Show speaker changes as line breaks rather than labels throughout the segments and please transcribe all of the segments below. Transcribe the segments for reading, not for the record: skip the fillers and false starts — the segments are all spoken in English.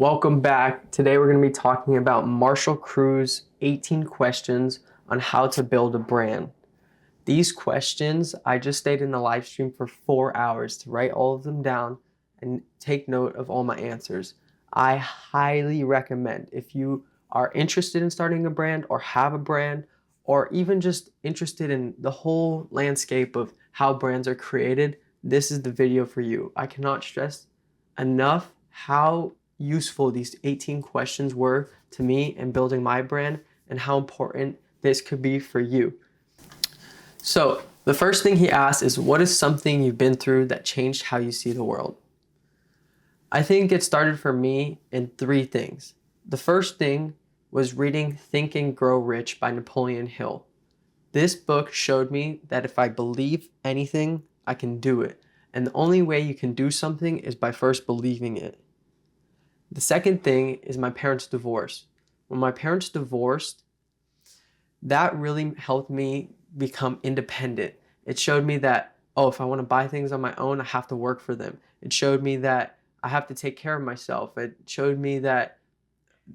Welcome back. Today we're going to be talking about Marshall Crew's 18 questions on how to build a brand. These questions, I just stayed in the live stream for 4 hours to write all of them down and take note of all my answers. I highly recommend if you are interested in starting a brand or have a brand or even just interested in the whole landscape of how brands are created, this is the video for you. I cannot stress enough how useful these 18 questions were to me in building my brand and how important this could be for you. So the first thing he asked is, what is something you've been through that changed how you see the world? I think it started for me in 3 things. The first thing was reading Think and Grow Rich by Napoleon Hill. This book showed me that if I believe anything, I can do it. And the only way you can do something is by first believing it. The second thing is my parents' divorce. When my parents divorced, that really helped me become independent. It showed me that, if I want to buy things on my own, I have to work for them. It showed me that I have to take care of myself. It showed me that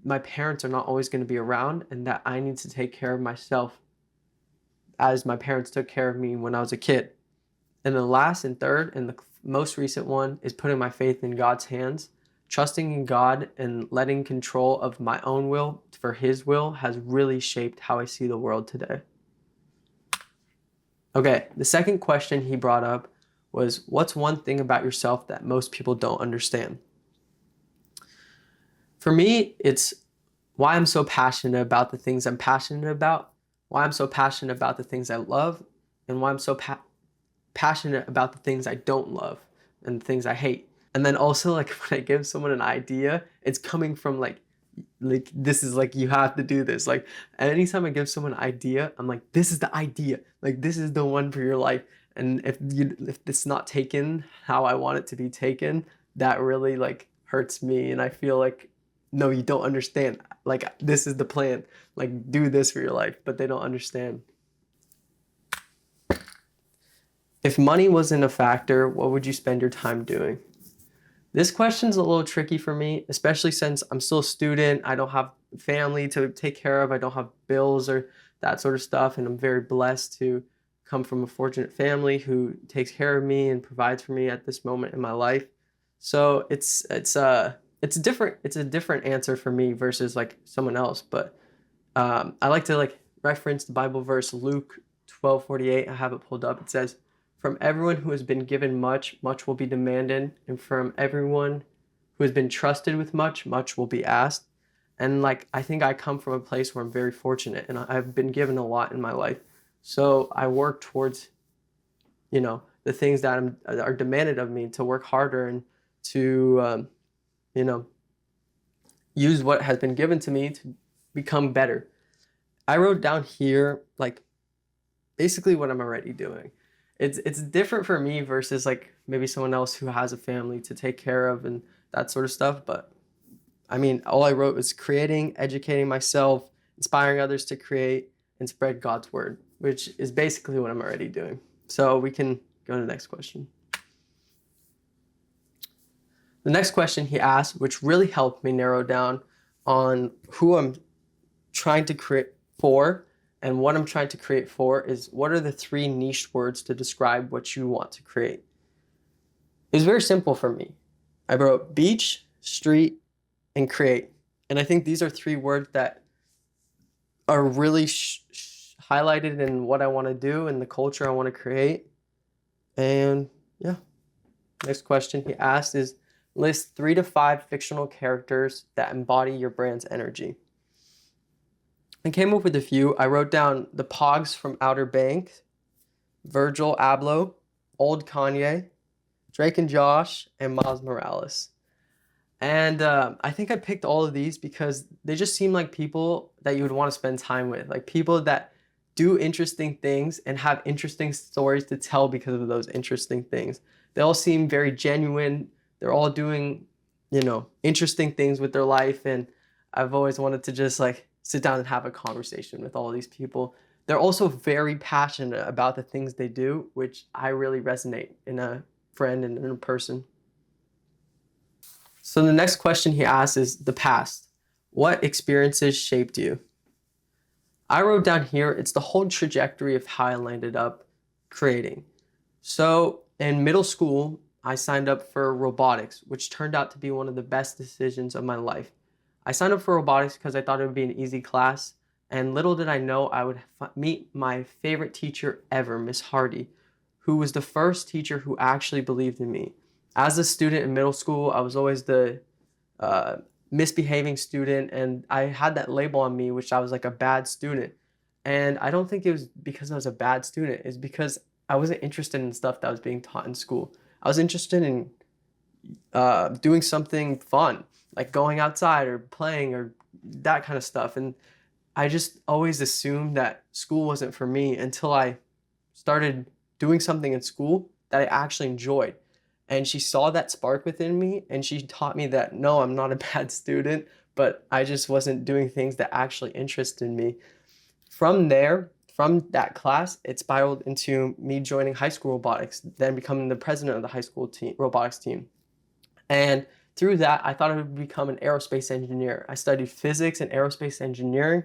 my parents are not always going to be around and that I need to take care of myself as my parents took care of me when I was a kid. And the last and third and the most recent one is putting my faith in God's hands. Trusting in God and letting control of my own will for His will has really shaped how I see the world today. Okay, the second question he brought up was, what's one thing about yourself that most people don't understand? For me, it's why I'm so passionate about the things I'm passionate about, why I'm so passionate about the things I love, and why I'm so passionate about the things I don't love and the things I hate. And then also, like, when I give someone an idea, it's coming from like this is like, you have to do this. Like, anytime I give someone an idea, I'm like, this is the idea. Like, this is the one for your life. And if it's not taken how I want it to be taken, that really like hurts me. And I feel like, no, you don't understand. Like, this is the plan. Like, do this for your life. But they don't understand. If money wasn't a factor, what would you spend your time doing? This question's a little tricky for me, especially since I'm still a student. I don't have family to take care of. I don't have bills or that sort of stuff. And I'm very blessed to come from a fortunate family who takes care of me and provides for me at this moment in my life. So it's a different answer for me versus like someone else. But I like to like reference the Bible verse Luke 12:48. I have it pulled up. It says, "From everyone who has been given much, much will be demanded, and from everyone who has been trusted with much, much will be asked." And like, I think I come from a place where I'm very fortunate and I've been given a lot in my life. So I work towards, the things that are demanded of me, to work harder and to, use what has been given to me to become better. I wrote down here, like, basically what I'm already doing. It's different for me versus like maybe someone else who has a family to take care of and that sort of stuff. But I mean, all I wrote was creating, educating myself, inspiring others to create, and spread God's word, which is basically what I'm already doing. So we can go to the next question. The next question he asked, which really helped me narrow down on who I'm trying to create for and what I'm trying to create for, is what are the 3 niche words to describe what you want to create? It was very simple for me. I wrote beach, street, and create. And I think these are 3 words that are really highlighted in what I want to do and the culture I want to create. And yeah, next question he asked is, list 3 to 5 fictional characters that embody your brand's energy. I came up with a few. I wrote down the Pogs from Outer Banks, Virgil Abloh, Old Kanye, Drake and Josh, and Miles Morales. And I think I picked all of these because they just seem like people that you would want to spend time with, like people that do interesting things and have interesting stories to tell because of those interesting things. They all seem very genuine. They're all doing, interesting things with their life. And I've always wanted to just like sit down and have a conversation with all these people. They're also very passionate about the things they do, which I really resonate in a friend and in a person. So the next question he asks is the past. What experiences shaped you? I wrote down here, it's the whole trajectory of how I landed up creating. So in middle school, I signed up for robotics, which turned out to be one of the best decisions of my life. I signed up for robotics because I thought it would be an easy class, and little did I know I would meet my favorite teacher ever, Miss Hardy, who was the first teacher who actually believed in me. As a student in middle school, I was always the uh, misbehaving student, and I had that label on me, which I was like a bad student. And I don't think it was because I was a bad student. It's because I wasn't interested in stuff that was being taught in school. I was interested in doing something fun, like going outside or playing or that kind of stuff. And I just always assumed that school wasn't for me until I started doing something in school that I actually enjoyed. And she saw that spark within me and she taught me that no, I'm not a bad student, but I just wasn't doing things that actually interested me. From there, from that class, it spiraled into me joining high school robotics, then becoming the president of the high school team, robotics team. And through that, I thought I would become an aerospace engineer. I studied physics and aerospace engineering,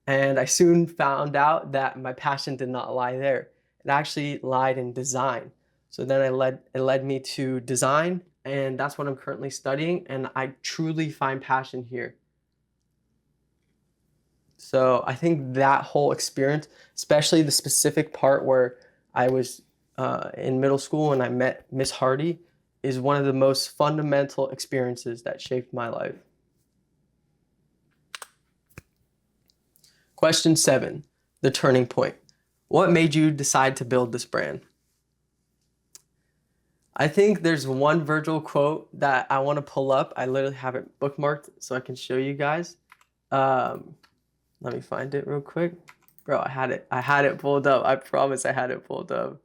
and I soon found out that my passion did not lie there. It actually lied in design. So then it led me to design, and that's what I'm currently studying, and I truly find passion here. So I think that whole experience, especially the specific part where I was in middle school and I met Miss Hardy, is one of the most fundamental experiences that shaped my life. Question 7, the turning point. What made you decide to build this brand? I think there's one Virgil quote that I want to pull up. I literally have it bookmarked so I can show you guys. Let me find it real quick. Bro, I had it pulled up. I promise I had it pulled up.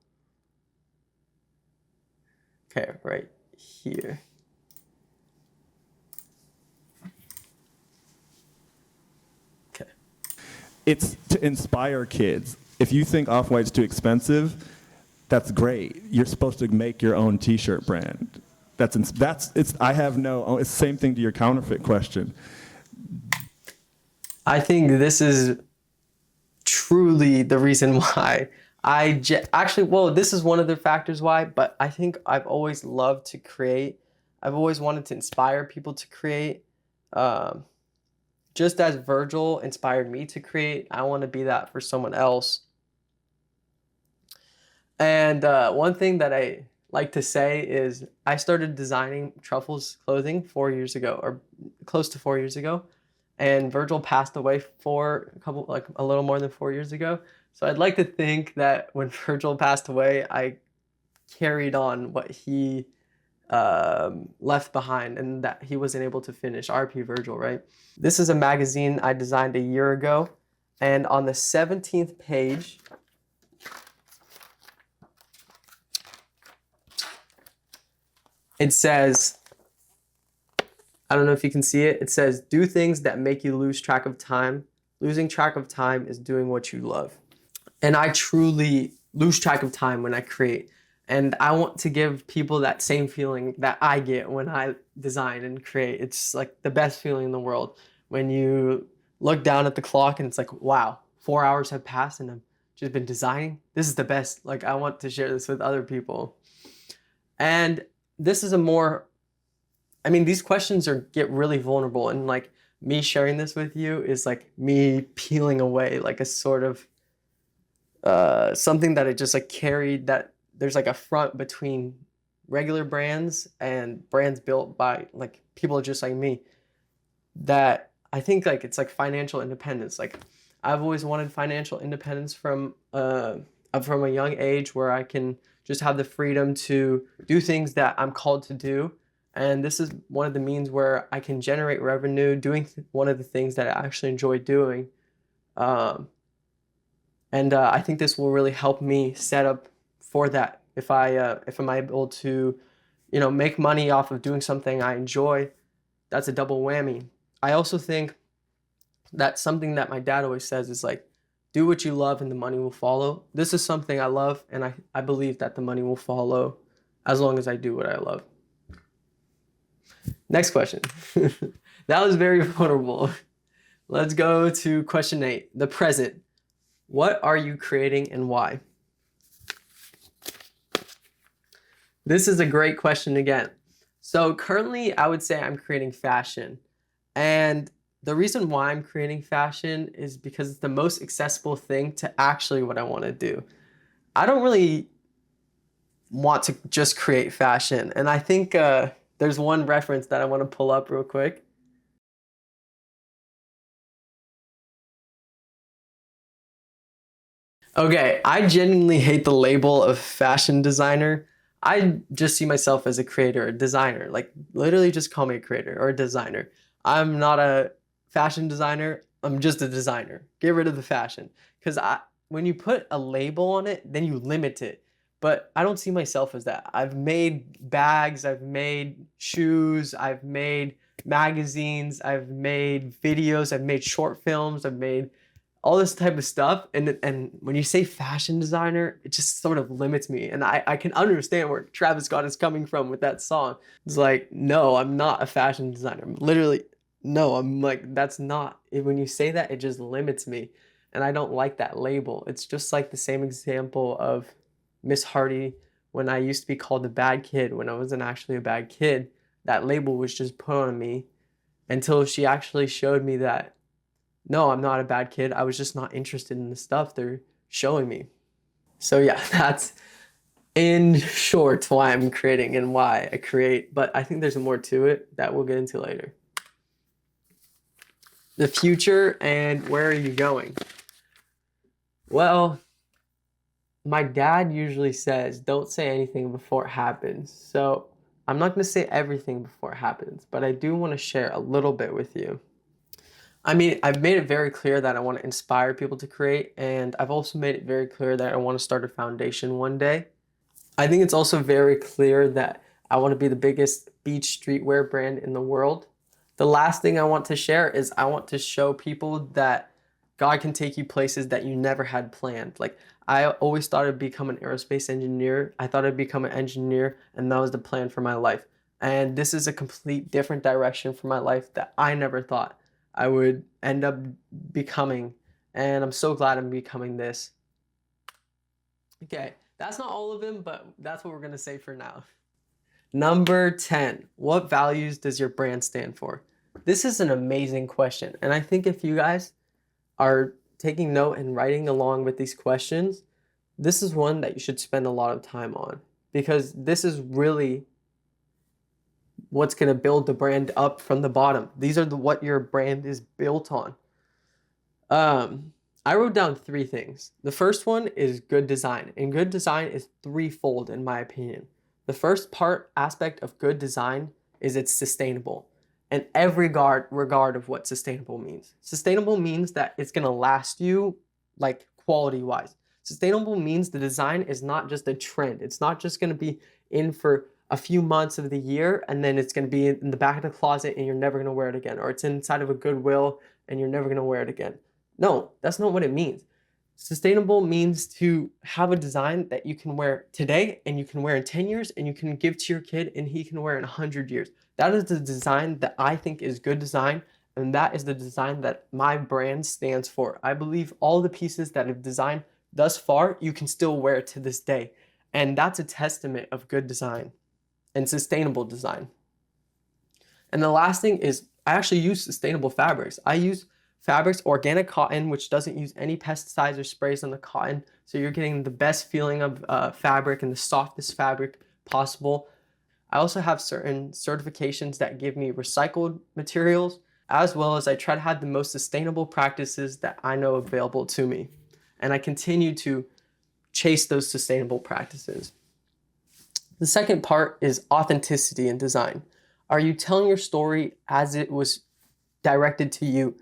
Okay, right here. Okay.
It's to inspire kids. If you think Off-White's too expensive, that's great. You're supposed to make your own T-shirt brand. It's the same thing to your counterfeit question.
I think this is truly the reason why this is one of the factors why, but I think I've always loved to create. I've always wanted to inspire people to create. Just as Virgil inspired me to create, I want to be that for someone else. And one thing that I like to say is I started designing Truffles Clothing 4 years ago, or close to 4 years ago. And Virgil passed away a little more than 4 years ago. So I'd like to think that when Virgil passed away, I carried on what he left behind and that he wasn't able to finish. RP Virgil, right? This is a magazine I designed a year ago. And on the 17th page, it says, I don't know if you can see it. It says, do things that make you lose track of time. Losing track of time is doing what you love. And I truly lose track of time when I create. And I want to give people that same feeling that I get when I design and create. It's like the best feeling in the world when you look down at the clock and it's like, wow, 4 hours have passed and I've just been designing. This is the best. Like, I want to share this with other people. And this is these questions get really vulnerable, and like me sharing this with you is like me peeling away like a sort of something that I just like carried, that there's like a front between regular brands and brands built by like people just like me, that I think like it's like financial independence. Like I've always wanted financial independence from a young age, where I can just have the freedom to do things that I'm called to do. And this is one of the means where I can generate revenue doing one of the things that I actually enjoy doing. I think this will really help me set up for that. If I'm able to, make money off of doing something I enjoy, that's a double whammy. I also think that something that my dad always says is like, do what you love and the money will follow. This is something I love, and I believe that the money will follow as long as I do what I love. Next question. That was very vulnerable. Let's go to question 8, the present. What are you creating and why? This is a great question again. So currently, I would say I'm creating fashion. And the reason why I'm creating fashion is because it's the most accessible thing to actually what I want to do. I don't really want to just create fashion. And I think there's one reference that I want to pull up real quick. Okay, I genuinely hate the label of fashion designer. I just see myself as a creator, a designer. Like literally just call me a creator or a designer. I'm not a fashion designer. I'm just a designer. Get rid of the fashion. Because when you put a label on it, then you limit it. But I don't see myself as that. I've made bags, I've made shoes, I've made magazines, I've made videos, I've made short films, I've made all this type of stuff. And when you say fashion designer, it just sort of limits me. And I can understand where Travis Scott is coming from with that song. It's like, no, I'm not a fashion designer. Literally, no, I'm like, that's not, when you say that, it just limits me. And I don't like that label. It's just like the same example of Miss Hardy when I used to be called the bad kid when I wasn't actually a bad kid. That label was just put on me until she actually showed me that no, I'm not a bad kid. I was just not interested in the stuff they're showing me. So yeah, that's in short why I'm creating and why I create. But I think there's more to it that we'll get into later. The future and where are you going? Well, my dad usually says, don't say anything before it happens. So I'm not going to say everything before it happens, but I do want to share a little bit with you. I mean, I've made it very clear that I want to inspire people to create, and I've also made it very clear that I want to start a foundation one day. I think it's also very clear that I want to be the biggest beach streetwear brand in the world. The last thing I want to share is I want to show people that God can take you places that you never had planned. Like, I always thought I'd become an aerospace engineer. I thought I'd become an engineer, and that was the plan for my life. And this is a complete different direction for my life that I never thought I would end up becoming. And I'm so glad I'm becoming this. Okay, that's not all of them, but that's what we're going to say for now. Number 10, what values does your brand stand for? This is an amazing question. And I think if you guys are taking note and writing along with these questions, this is one that you should spend a lot of time on because this is really what's going to build the brand up from the bottom. These are what your brand is built on. I wrote down 3 things. The first one is good design, and good design is threefold in my opinion. The first aspect of good design is it's sustainable, and every regard of what sustainable means. Sustainable means that it's gonna last you, like quality-wise. Sustainable means the design is not just a trend. It's not just gonna be in for a few months of the year and then it's gonna be in the back of the closet and you're never gonna wear it again, or it's inside of a Goodwill and you're never gonna wear it again. No, that's not what it means. Sustainable means to have a design that you can wear today and you can wear in 10 years and you can give to your kid and he can wear in 100 years. That is the design that I think is good design, and that is the design that my brand stands for. I believe all the pieces that I've designed thus far, you can still wear to this day. And that's a testament of good design and sustainable design. And the last thing is I actually use sustainable fabrics. I use fabrics, organic cotton, which doesn't use any pesticides or sprays on the cotton. So you're getting the best feeling of fabric and the softest fabric possible. I also have certain certifications that give me recycled materials, as well as I try to have the most sustainable practices that I know available to me. And I continue to chase those sustainable practices. The second part is authenticity in design. Are you telling your story as it was directed to you?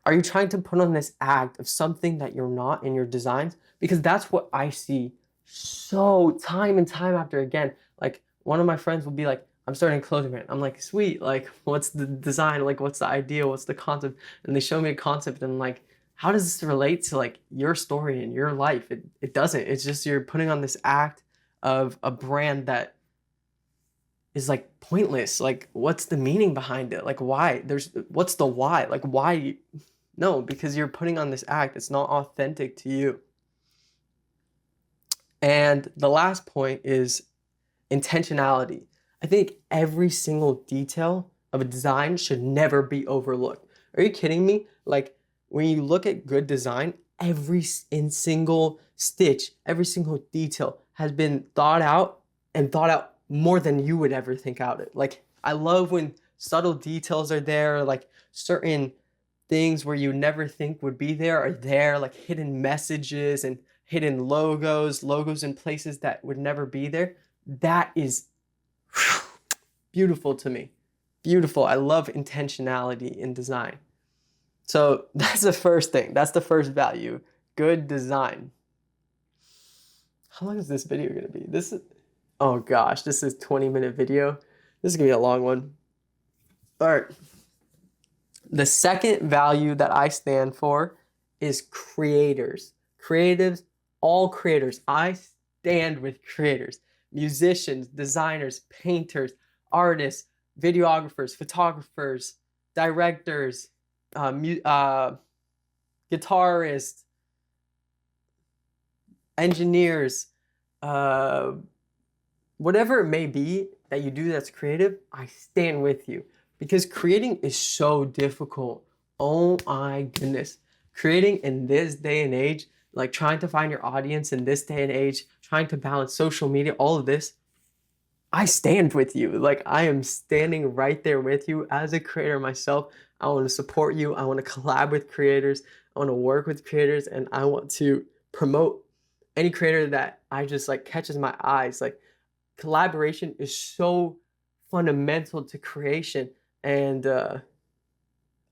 Are you trying to put on this act of something that you're not in your designs? Because that's what I see so time and time after again. Like one of my friends will be like, I'm starting a clothing brand. I'm like, sweet, like what's the design? Like what's the idea? What's the concept? And they show me a concept and I'm like, how does this relate to like your story and your life? It doesn't. It's just you're putting on this act of a brand that is like pointless. Like, what's the meaning behind it? Like, why? What's the why? Like, why? No, because you're putting on this act. It's not authentic to you. And the last point is intentionality. I think every single detail of a design should never be overlooked. Are you kidding me? Like, when you look at good design, single stitch, every single detail has been thought out, and thought out more than you would ever think out it. Like, I love when subtle details are there, like certain things where you never think would be there are there, like hidden messages and hidden logos in places that would never be there. That is beautiful to me. Beautiful. I love intentionality in design. So that's the first thing. That's the first value. Good design. How long is this video going to be? Oh gosh, this is 20-minute video. This is going to be a long one. All right. The second value that I stand for is creators. Creatives, all creators. I stand with creators. Musicians, designers, painters, artists, videographers, photographers, directors, guitarists, engineers, whatever it may be that you do that's creative, I stand with you. Because creating is so difficult. Oh my goodness. Creating in this day and age, like trying to find your audience in this day and age, trying to balance social media, all of this, I stand with you. Like, I am standing right there with you as a creator myself. I want to support you. I want to collab with creators. I want to work with creators, and I want to promote any creator that I just like catches my eyes. Like, collaboration is so fundamental to creation, and I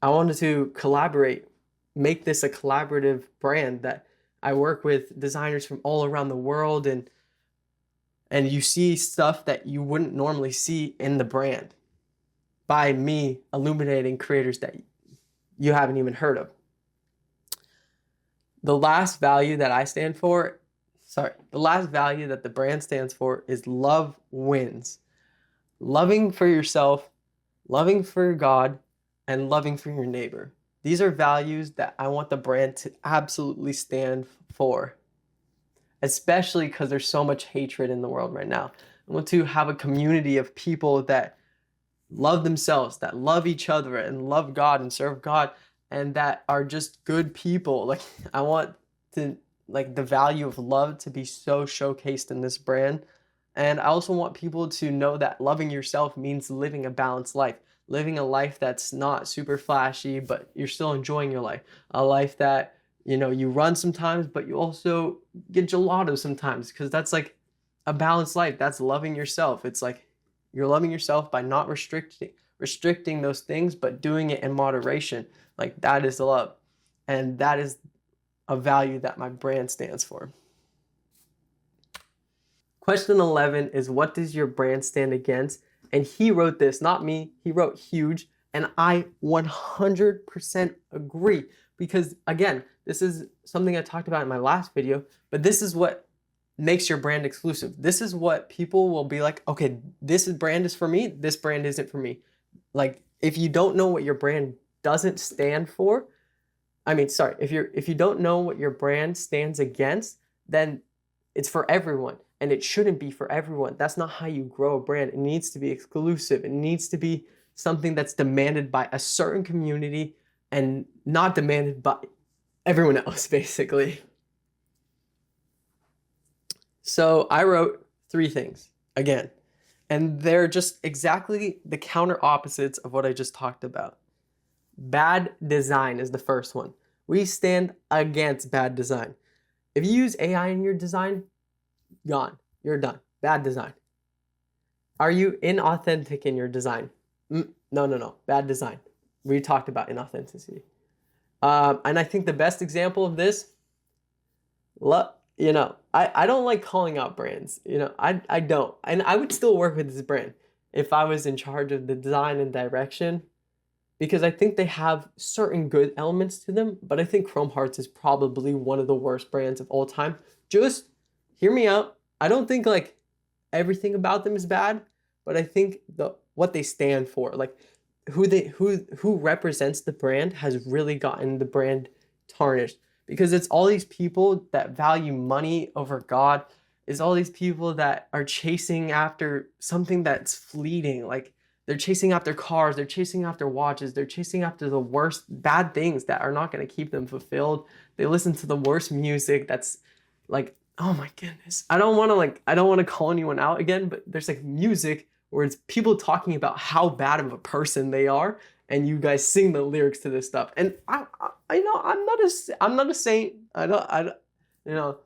wanted to collaborate, make this a collaborative brand that I work with designers from all around the world, and you see stuff that you wouldn't normally see in the brand by me illuminating creators that you haven't even heard of. The last value that the brand stands for is love wins. Loving for yourself, loving for God, and loving for your neighbor. These are values that I want the brand to absolutely stand for, especially because there's so much hatred in the world right now. I want to have a community of people that love themselves, that love each other and love God and serve God, and that are just good people. Like, I want to, like, the value of love to be so showcased in this brand. And I also want people to know that loving yourself means living a balanced life, living a life that's not super flashy, but you're still enjoying your life. A life that, you run sometimes, but you also get gelato sometimes, because that's like a balanced life. That's loving yourself. It's like you're loving yourself by not restricting those things, but doing it in moderation. Like, that is love. And that is a value that my brand stands for. Question 11 is, what does your brand stand against? And he wrote this, not me. He wrote huge. And I 100% agree. Because again, this is something I talked about in my last video, but this is what makes your brand exclusive. This is what people will be like, okay, this brand is for me, this brand isn't for me. Like, if you don't know what your brand doesn't stand for, if you don't know what your brand stands against, then it's for everyone, and it shouldn't be for everyone. That's not how you grow a brand. It needs to be exclusive. It needs to be something that's demanded by a certain community and not demanded by everyone else, basically. So I wrote 3 things again, and they're just exactly the counter opposites of what I just talked about. Bad design is the first one. We stand against bad design. If you use AI in your design, gone. You're done. Bad design. Are you inauthentic in your design? No. Bad design. We talked about inauthenticity. And I think the best example of this, I don't like calling out brands. I don't. And I would still work with this brand if I was in charge of the design and direction, because I think they have certain good elements to them, but I think Chrome Hearts is probably one of the worst brands of all time. Just hear me out. I don't think like everything about them is bad, but I think what they stand for, like who represents the brand has really gotten the brand tarnished, because it's all these people that value money over God. It's all these people that are chasing after something that's fleeting, like they're chasing after cars, they're chasing after watches, they're chasing after the worst bad things that are not going to keep them fulfilled. They listen to the worst music that's like, oh my goodness. I don't want to call anyone out again, but there's like music where it's people talking about how bad of a person they are, and you guys sing the lyrics to this stuff. And I know I'm not a saint. I don't, you know,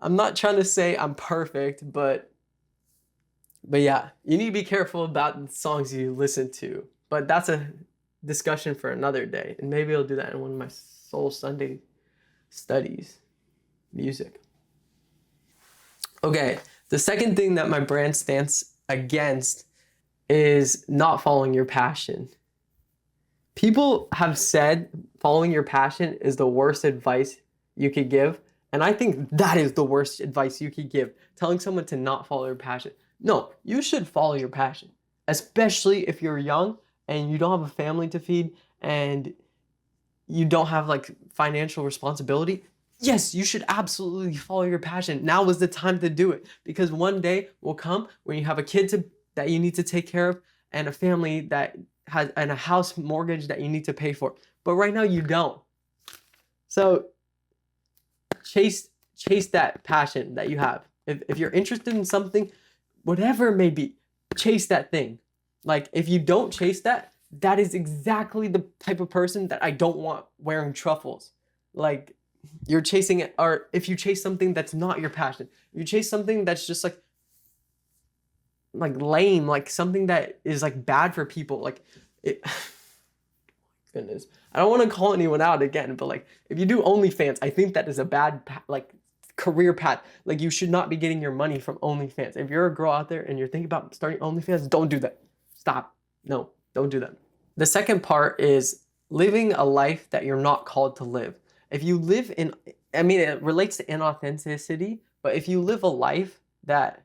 I'm not trying to say I'm perfect, but yeah, you need to be careful about the songs you listen to. But that's a discussion for another day, and maybe I'll do that in one of my Soul Sunday studies, music. Okay, the second thing that my brand stands against is not following your passion. People have said following your passion is the worst advice you could give, and I think that is the worst advice you could give, telling someone to not follow your passion. No, you should follow your passion, especially if you're young and you don't have a family to feed and you don't have like financial responsibility. Yes, you should absolutely follow your passion. Now is the time to do it, because one day will come when you have a kid that you need to take care of, and a family that has, and a house mortgage that you need to pay for. But right now you don't. So chase that passion that you have. If you're interested in something, whatever it may be, chase that thing. Like if you don't chase that, that is exactly the type of person that I don't want wearing truffles. Like you're chasing it, or if you chase something that's not your passion, if you chase something that's just like lame, like something that is like bad for people, like it. Goodness, I don't want to call anyone out again, but like if you do OnlyFans, I think that is a bad like career path. Like you should not be getting your money from OnlyFans. If you're a girl out there and you're thinking about starting OnlyFans, don't do that. Stop. No, don't do that. The second part is living a life that you're not called to live. If you live in, I mean, it relates to inauthenticity, but if you live a life that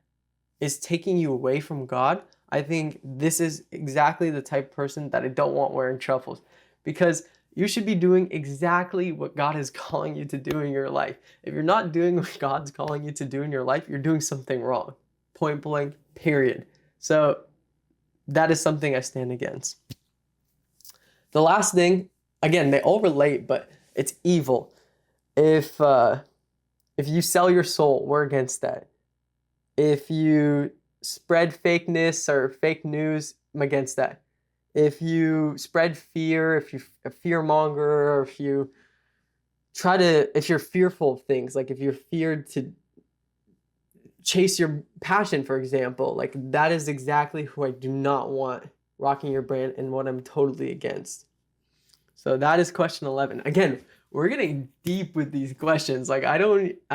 is taking you away from God, I think this is exactly the type of person that I don't want wearing truffles, because you should be doing exactly what God is calling you to do in your life. If you're not doing what God's calling you to do in your life, you're doing something wrong. Point blank, period. So that is something I stand against. The last thing, again, they all relate, but it's evil. If you sell your soul, we're against that. If you spread fakeness or fake news, I'm against that. If you spread fear, if you're a fear monger, or if you're fearful of things, like if you're feared to chase your passion, for example, like that is exactly who I do not want rocking your brand and what I'm totally against. So that is question 11. Again, we're getting deep with these questions. Like I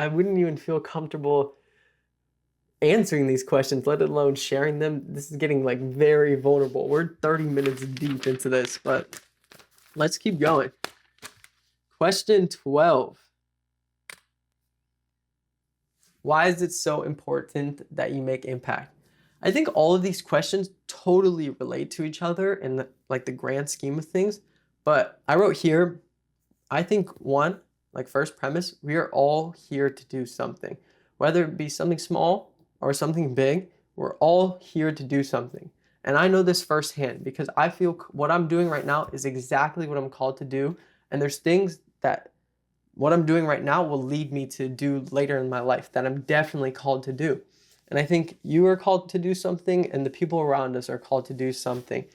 wouldn't even feel comfortable answering these questions, let alone sharing them. This is getting like very vulnerable. We're 30 minutes deep into this, but let's keep going. Question 12. Why is it so important that you make impact? I think all of these questions totally relate to each other in the grand scheme of things, but I wrote here, I think one, like first premise, we are all here to do something, whether it be something small or something big. We're all here to do something. And I know this firsthand because I feel what I'm doing right now is exactly what I'm called to do. And there's things that what I'm doing right now will lead me to do later in my life that I'm definitely called to do. And I think you are called to do something, and the people around us are called to do something.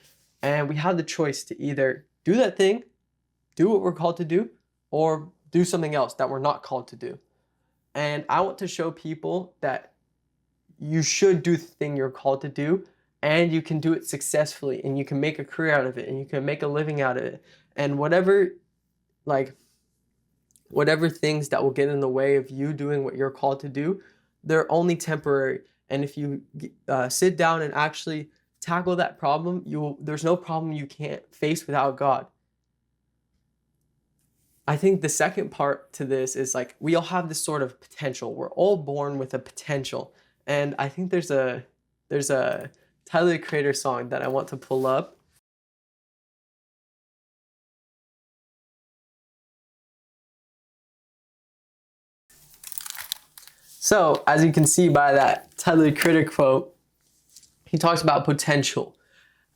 And we have the choice to either do that thing, do what we're called to do, or do something else that we're not called to do. And I want to show people that you should do the thing you're called to do, and you can do it successfully, and you can make a career out of it, and you can make a living out of it. And whatever things that will get in the way of you doing what you're called to do, they're only temporary. And if you sit down and actually tackle that problem, there's no problem you can't face without God. I think the second part to this is like we all have this sort of potential. We're all born with a potential. And I think there's a Tyler the Creator song that I want to pull up. So, as you can see by that Tyler the Creator quote, he talks about potential.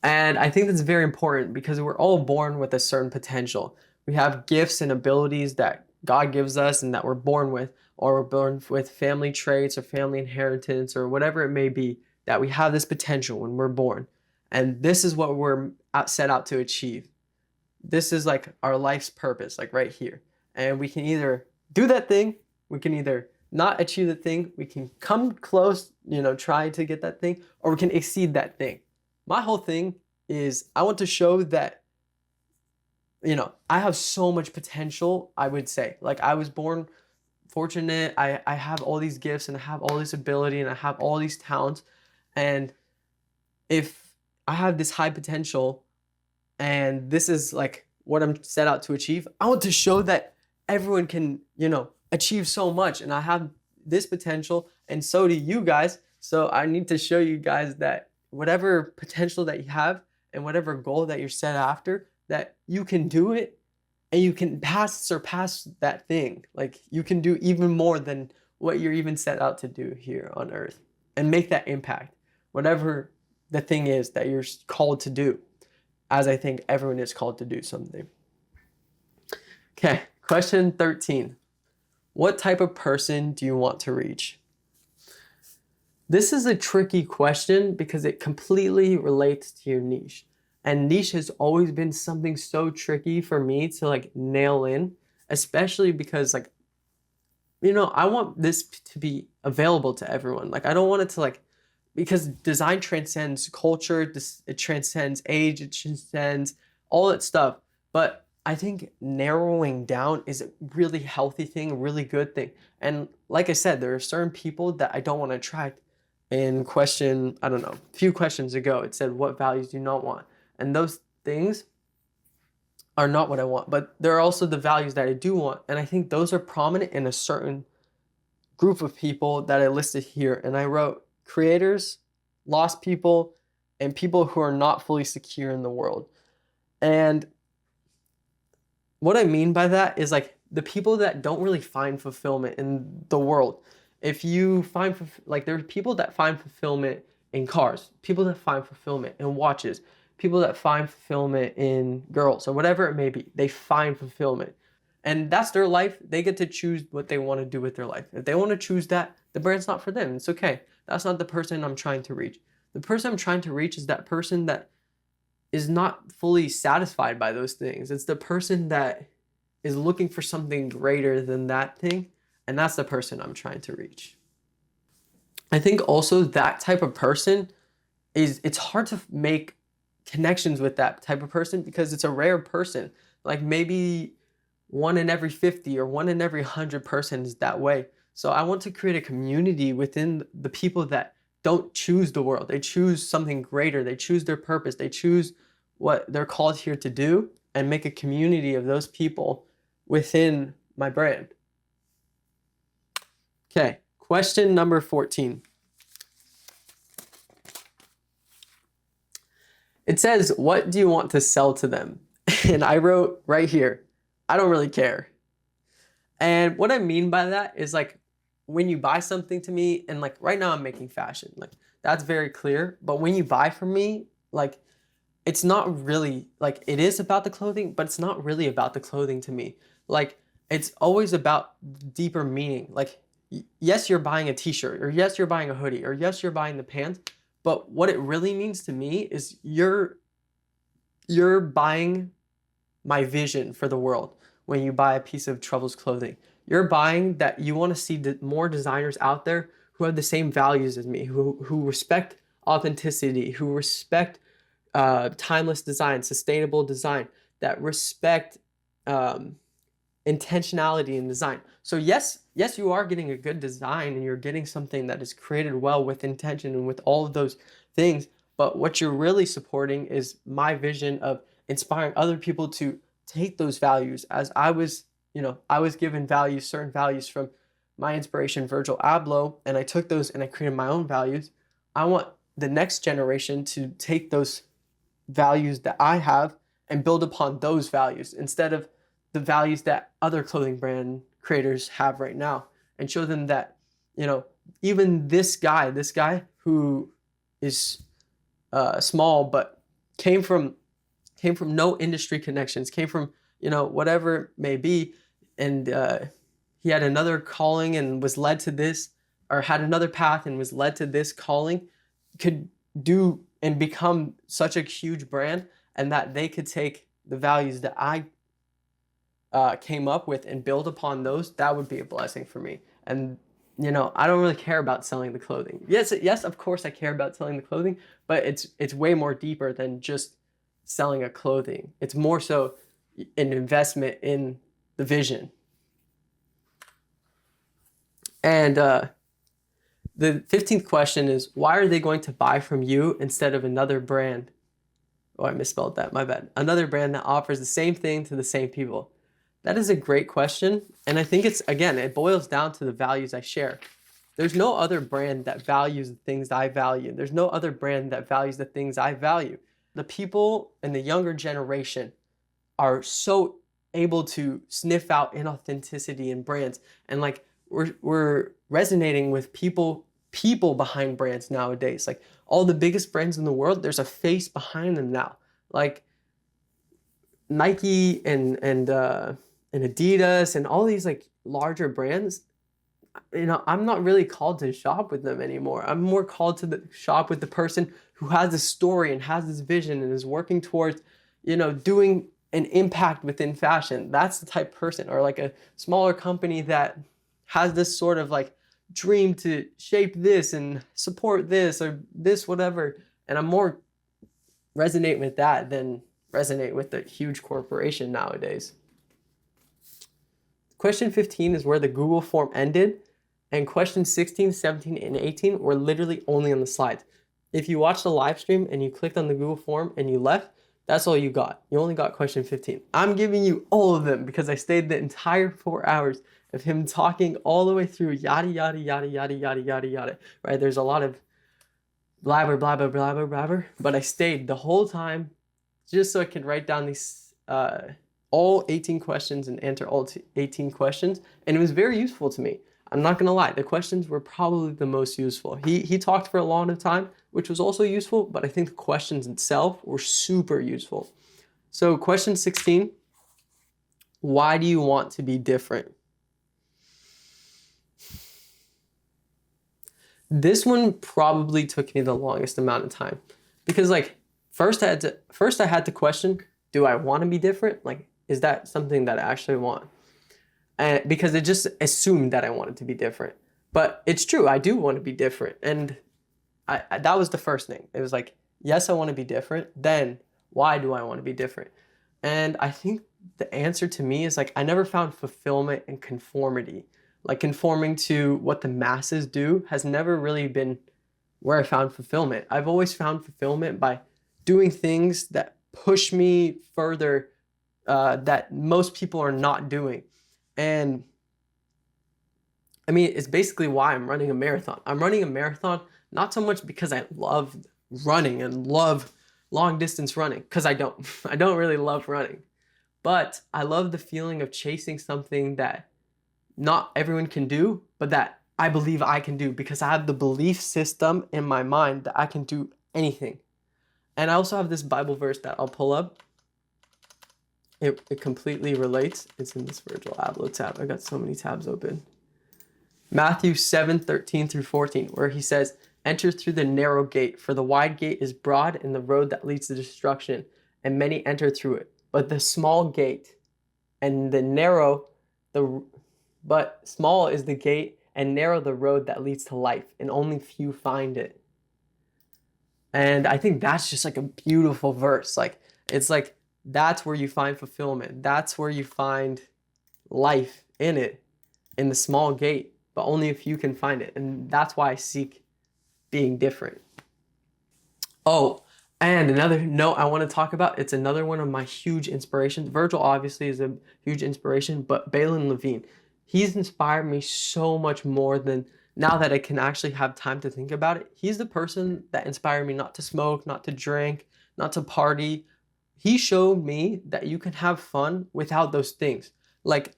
And I think that's very important because we're all born with a certain potential. We have gifts and abilities that God gives us and that we're born with, or we're born with family traits or family inheritance or whatever it may be, that we have this potential when we're born. And this is what we're set out to achieve. This is like our life's purpose, like right here. And we can either do that thing, we can either not achieve the thing, we can come close, try to get that thing, or we can exceed that thing. My whole thing is I want to show that, I have so much potential, I would say. Like, I was born fortunate. I have all these gifts and I have all this ability and I have all these talents. And if I have this high potential and this is like what I'm set out to achieve, I want to show that everyone can, achieve so much. And I have this potential and so do you guys. So I need to show you guys that whatever potential that you have and whatever goal that you're set after, that you can do it and you can surpass that thing. Like, you can do even more than what you're even set out to do here on earth and make that impact, whatever the thing is that you're called to do, as I think everyone is called to do something. Okay, question 13. What type of person do you want to reach? This is a tricky question because it completely relates to your niche. And niche has always been something so tricky for me to like nail in, especially because I want this to be available to everyone. Like, I don't want it to because design transcends culture, it transcends age, it transcends all that stuff. But I think narrowing down is a really healthy thing, a really good thing. And like I said, there are certain people that I don't want to attract. In question, I don't know, a few questions ago, it said, what values do you not want? And those things are not what I want, but there are also the values that I do want. And I think those are prominent in a certain group of people that I listed here. And I wrote creators, lost people, and people who are not fully secure in the world. And what I mean by that is like the people that don't really find fulfillment in the world. If you find, there are people that find fulfillment in cars, people that find fulfillment in watches, people that find fulfillment in girls or whatever it may be. They find fulfillment. And that's their life. They get to choose what they want to do with their life. If they want to choose that, the brand's not for them. It's okay. That's not the person I'm trying to reach. The person I'm trying to reach is that person that is not fully satisfied by those things. It's the person that is looking for something greater than that thing. And that's the person I'm trying to reach. I think also that type of person it's hard to make connections with that type of person because it's a rare person. Like, maybe 1 in every 50 or 1 in every 100 person is that way. So I want to create a community within the people that don't choose the world. They choose something greater. They choose their purpose. They choose what they're called here to do, and make a community of those people within my brand. Okay, question number 14. It says, what do you want to sell to them? And I wrote right here, I don't really care. And what I mean by that is like, when you buy something to me, and like right now I'm making fashion, like that's very clear. But when you buy from me, like, it's not really like, it is about the clothing, but it's not really about the clothing to me. Like, it's always about deeper meaning. Like, yes, you're buying a t-shirt, or yes, you're buying a hoodie, or yes, you're buying the pants. But what it really means to me is you're buying my vision for the world. When you buy a piece of Truffles Clothing, you're buying that you want to see more designers out there who have the same values as me, who respect authenticity, who respect timeless design, sustainable design, that respect intentionality in design. So yes, you are getting a good design and you're getting something that is created well with intention and with all of those things. But what you're really supporting is my vision of inspiring other people to take those values, as I was given values, certain values from my inspiration, Virgil Abloh, and I took those and I created my own values. I want the next generation to take those values that I have and build upon those values instead of the values that other clothing brand creators have right now, and show them that, even this guy who is small but came from no industry connections, came from whatever it may be, and he had another calling and was led to this, or had another path and was led to this calling, could do and become such a huge brand, and that they could take the values that I came up with and build upon those. That would be a blessing for me. And I don't really care about selling the clothing. Yes, of course I care about selling the clothing, but it's way more deeper than just selling a clothing. It's more so an investment in the vision. And the 15th question is, why are they going to buy from you instead of another brand? Oh, I misspelled that, my bad. Another brand that offers the same thing to the same people. That is a great question. And I think it boils down to the values I share. There's no other brand that values the things I value. There's no other brand that values the things I value. The people in the younger generation are so able to sniff out inauthenticity in brands. And like, we're resonating with people behind brands nowadays. Like, all the biggest brands in the world, there's a face behind them now. Like Nike and Adidas and all these like larger brands. I'm not really called to shop with them anymore. I'm more called to shop with the person who has a story and has this vision and is working towards, doing an impact within fashion. That's the type of person. Or like a smaller company that has this sort of like dream to shape this and support this or this, whatever. And I'm more resonate with that than resonate with the huge corporation nowadays. Question 15 is where the Google form ended, and questions 16, 17, and 18 were literally only on the slides. If you watched the live stream and you clicked on the Google form and you left, that's all you got. You only got question 15. I'm giving you all of them because I stayed the entire 4 hours of him talking all the way through yada, yada, yada, yada, yada, yada, yada, right? There's a lot of blabber, blabber, blabber, blabber, but I stayed the whole time just so I could write down these all 18 questions and answer all 18 questions. And it was very useful to me. I'm not going to lie. The questions were probably the most useful. He talked for a long time, which was also useful, but I think the questions itself were super useful. So question 16, why do you want to be different? This one probably took me the longest amount of time because like first I had to question, do I want to be different? Like, is that something that I actually want? And because it just assumed that I wanted to be different. But it's true, I do want to be different. And that was the first thing. It was like, yes, I want to be different. Then why do I want to be different? And I think the answer to me is like, I never found fulfillment in conformity. Like conforming to what the masses do has never really been where I found fulfillment. I've always found fulfillment by doing things that push me further, that most people are not doing. And I mean, it's basically why I'm running a marathon. I'm running a marathon not so much because I love running and love long distance running, because I don't. I don't really love running. But I love the feeling of chasing something that not everyone can do, but that I believe I can do because I have the belief system in my mind that I can do anything. And I also have this Bible verse that I'll pull up. It completely relates. It's in this Virgil Abloh tab. I got so many tabs open. Matthew 7:13 through 14, where he says, "Enter through the narrow gate, for the wide gate is broad and the road that leads to destruction, and many enter through it. But the small gate and the narrow, but small is the gate and narrow the road that leads to life, and only few find it." And I think that's just like a beautiful verse. Like, it's like, that's where you find fulfillment. That's where you find life in it, in the small gate, but only a few can find it. And that's why I seek being different. Oh, and another note I want to talk about, it's another one of my huge inspirations. Virgil obviously is a huge inspiration, but Balin Levine, he's inspired me so much more than now that I can actually have time to think about it, he's the person that inspired me not to smoke, not to drink, not to party. He showed me that you can have fun without those things. Like,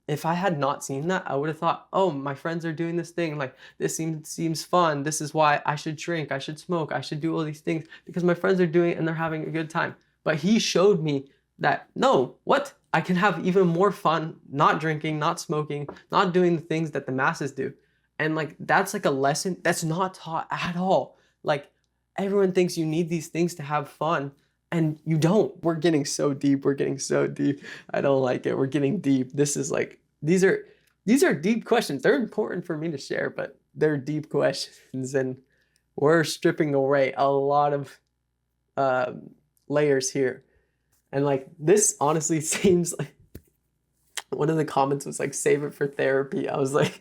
if I had not seen that, I would have thought, oh, my friends are doing this thing. Like, this seems fun. This is why I should drink. I should smoke. I should do all these things because my friends are doing it and they're having a good time. But he showed me that, no, what? I can have even more fun not drinking, not smoking, not doing the things that the masses do. And like, that's like a lesson that's not taught at all. Like, everyone thinks you need these things to have fun, and you don't. We're getting so deep. We're getting so deep. I don't like it. We're getting deep. This is like, these are deep questions. They're important for me to share, but they're deep questions, and we're stripping away a lot of layers here. And like, this honestly seems like, one of the comments was like, save it for therapy. I was like,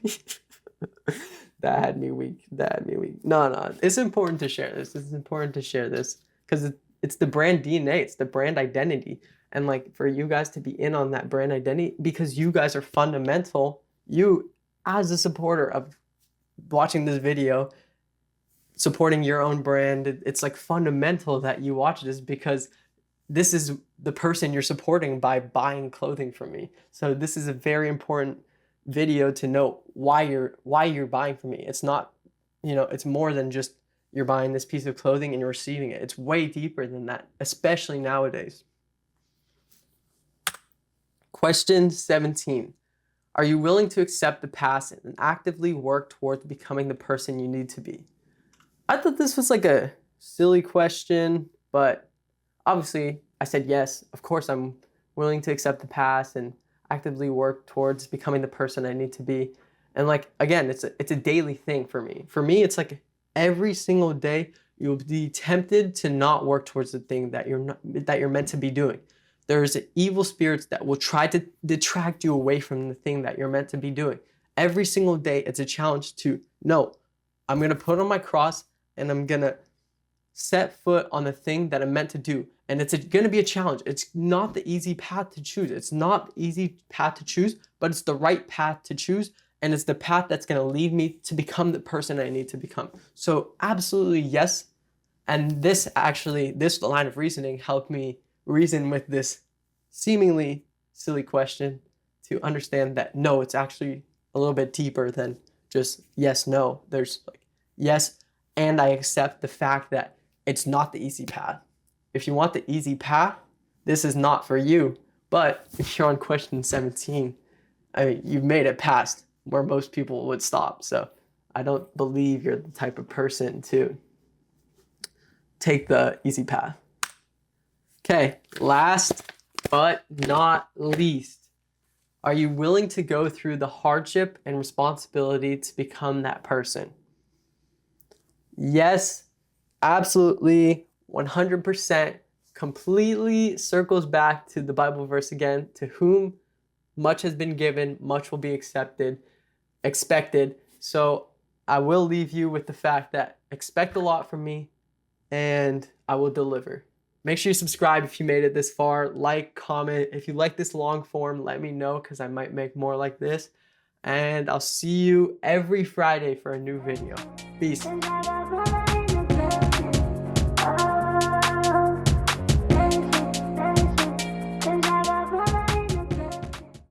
that had me weak. That had me weak. No, it's important to share this. It's important to share this because it's the brand DNA. It's the brand identity. And like, for you guys to be in on that brand identity, because you guys are fundamental. You, as a supporter of watching this video, supporting your own brand, it's like fundamental that you watch this, because this is the person you're supporting by buying clothing from me. So this is a very important video to know why you're buying from me. It's not, it's more than just you're buying this piece of clothing and you're receiving it. It's way deeper than that, especially nowadays. Question 17. Are you willing to accept the past and actively work towards becoming the person you need to be? I thought this was like a silly question, but obviously I said yes. Of course I'm willing to accept the past and actively work towards becoming the person I need to be. And like, again, it's a daily thing for me. For me, it's like every single day you'll be tempted to not work towards the thing that you're meant to be doing. There's evil spirits that will try to detract you away from the thing that you're meant to be doing. Every single day, it's a challenge to, no, I'm going to put on my cross and I'm going to set foot on the thing that I'm meant to do. And it's going to be a challenge. It's not the easy path to choose. It's not the easy path to choose, but it's the right path to choose. And it's the path that's going to lead me to become the person I need to become. So absolutely yes. And this line of reasoning helped me reason with this seemingly silly question to understand that no, it's actually a little bit deeper than just yes, no. There's like yes, and I accept the fact that it's not the easy path. If you want the easy path, this is not for you. But if you're on question 17, I mean, you've made it past where most people would stop. So I don't believe you're the type of person to take the easy path. Okay, last but not least, are you willing to go through the hardship and responsibility to become that person? Yes, absolutely, 100%, completely circles back to the Bible verse again, to whom much has been given, much will be expected. So I will leave you with the fact that expect a lot from me and I will deliver. Make sure you subscribe if you made it this far. Like, comment. If you like this long form, let me know because I might make more like this. And I'll see you every Friday for a new video. Peace.